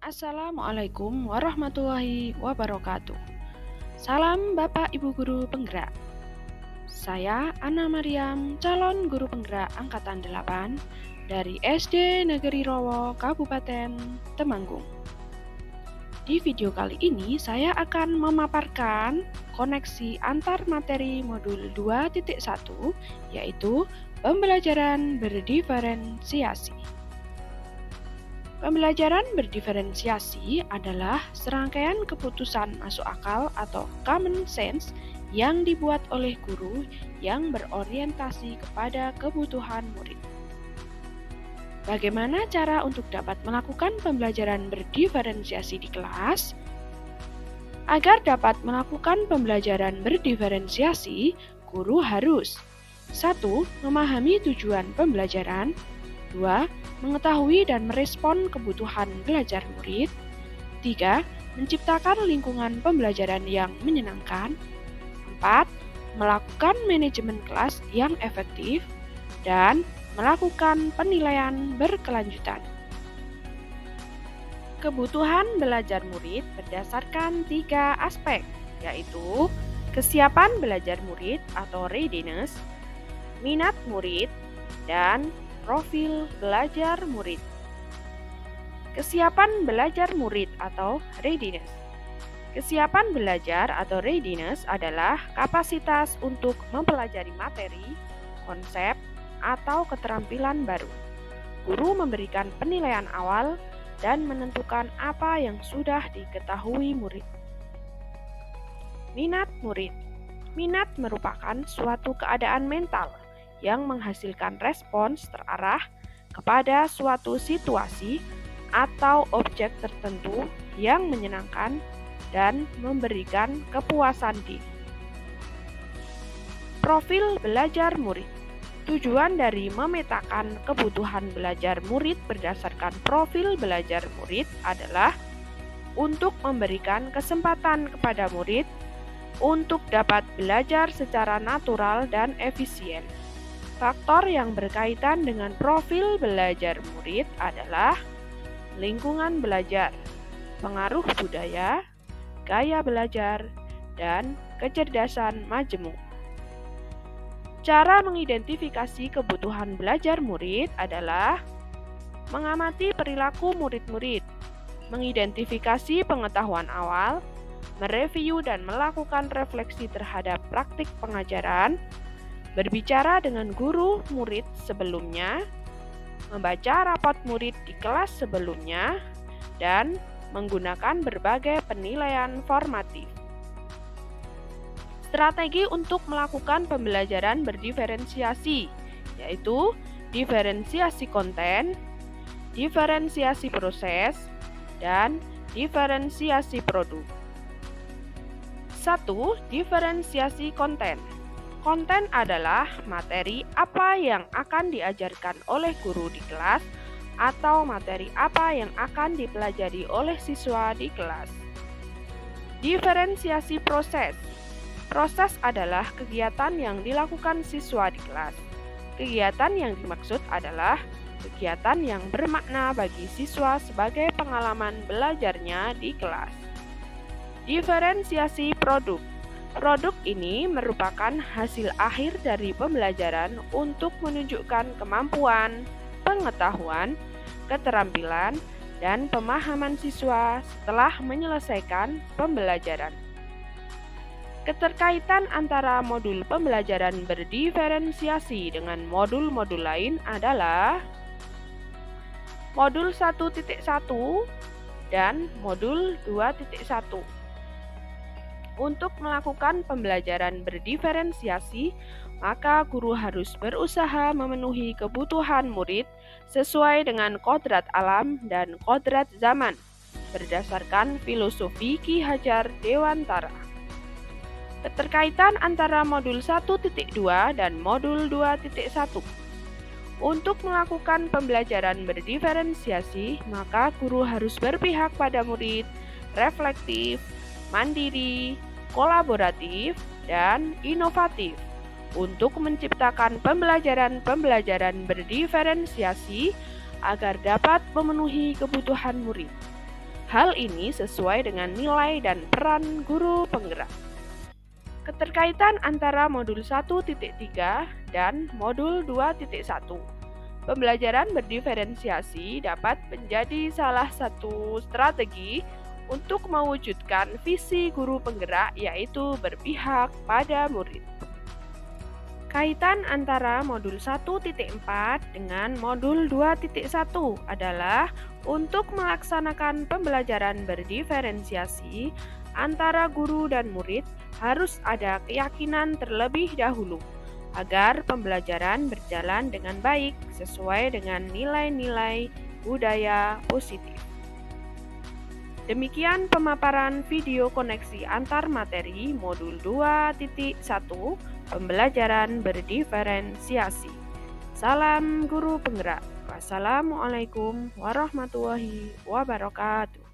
Assalamualaikum warahmatullahi wabarakatuh. Salam Bapak Ibu Guru Penggerak. Saya Anna Mariam, calon guru penggerak angkatan 8 dari SD Negeri Rowo, Kabupaten Temanggung. Di video kali ini saya akan memaparkan koneksi antar materi modul 2.1 yaitu pembelajaran berdiferensiasi. Pembelajaran berdiferensiasi adalah serangkaian keputusan masuk akal atau common sense yang dibuat oleh guru yang berorientasi kepada kebutuhan murid. Bagaimana cara untuk dapat melakukan pembelajaran berdiferensiasi di kelas? Agar dapat melakukan pembelajaran berdiferensiasi, guru harus 1. Memahami tujuan pembelajaran, 2. Mengetahui dan merespon kebutuhan belajar murid, 3. Menciptakan lingkungan pembelajaran yang menyenangkan, 4. Melakukan manajemen kelas yang efektif, dan melakukan penilaian berkelanjutan. Kebutuhan belajar murid berdasarkan 3 aspek, yaitu kesiapan belajar murid atau readiness, minat murid, dan profil belajar murid. Kesiapan belajar murid atau readiness. Kesiapan belajar atau readiness adalah kapasitas untuk mempelajari materi, konsep, atau keterampilan baru. Guru memberikan penilaian awal dan menentukan apa yang sudah diketahui murid. Minat murid. Minat merupakan suatu keadaan mental yang menghasilkan respons terarah kepada suatu situasi atau objek tertentu yang menyenangkan dan memberikan kepuasan diri. Profil belajar murid. Tujuan dari memetakan kebutuhan belajar murid berdasarkan profil belajar murid adalah untuk memberikan kesempatan kepada murid untuk dapat belajar secara natural dan efisien. Faktor yang berkaitan dengan profil belajar murid adalah lingkungan belajar, pengaruh budaya, gaya belajar, dan kecerdasan majemuk. Cara mengidentifikasi kebutuhan belajar murid adalah mengamati perilaku murid-murid, mengidentifikasi pengetahuan awal, mereview dan melakukan refleksi terhadap praktik pengajaran, berbicara dengan guru murid sebelumnya, membaca rapot murid di kelas sebelumnya, dan menggunakan berbagai penilaian formatif. Strategi untuk melakukan pembelajaran berdiferensiasi, yaitu diferensiasi konten, diferensiasi proses, dan diferensiasi produk. 1. Diferensiasi konten. Konten adalah materi apa yang akan diajarkan oleh guru di kelas atau materi apa yang akan dipelajari oleh siswa di kelas. Diferensiasi proses. Proses adalah kegiatan yang dilakukan siswa di kelas. Kegiatan yang dimaksud adalah kegiatan yang bermakna bagi siswa sebagai pengalaman belajarnya di kelas. Diferensiasi produk. Produk ini merupakan hasil akhir dari pembelajaran untuk menunjukkan kemampuan, pengetahuan, keterampilan, dan pemahaman siswa setelah menyelesaikan pembelajaran. Keterkaitan antara modul pembelajaran berdiferensiasi dengan modul-modul lain adalah modul 1.1 dan modul 2.1. Untuk melakukan pembelajaran berdiferensiasi, maka guru harus berusaha memenuhi kebutuhan murid sesuai dengan kodrat alam dan kodrat zaman, berdasarkan filosofi Ki Hajar Dewantara. Keterkaitan antara modul 1.2 dan modul 2.1. Untuk melakukan pembelajaran berdiferensiasi, maka guru harus berpihak pada murid, reflektif, mandiri, kolaboratif, dan inovatif untuk menciptakan pembelajaran berdiferensiasi agar dapat memenuhi kebutuhan murid. Hal ini sesuai dengan nilai dan peran guru penggerak. Keterkaitan antara modul 1.3 dan modul 2.1. Pembelajaran berdiferensiasi dapat menjadi salah satu strategi untuk mewujudkan visi guru penggerak, yaitu berpihak pada murid. Kaitan antara modul 1.4 dengan modul 2.1 adalah untuk melaksanakan pembelajaran berdiferensiasi antara guru dan murid harus ada keyakinan terlebih dahulu agar pembelajaran berjalan dengan baik sesuai dengan nilai-nilai budaya positif. Demikian pemaparan video koneksi antar materi modul 2.1 pembelajaran berdiferensiasi. Salam guru penggerak. Wassalamualaikum warahmatullahi wabarakatuh.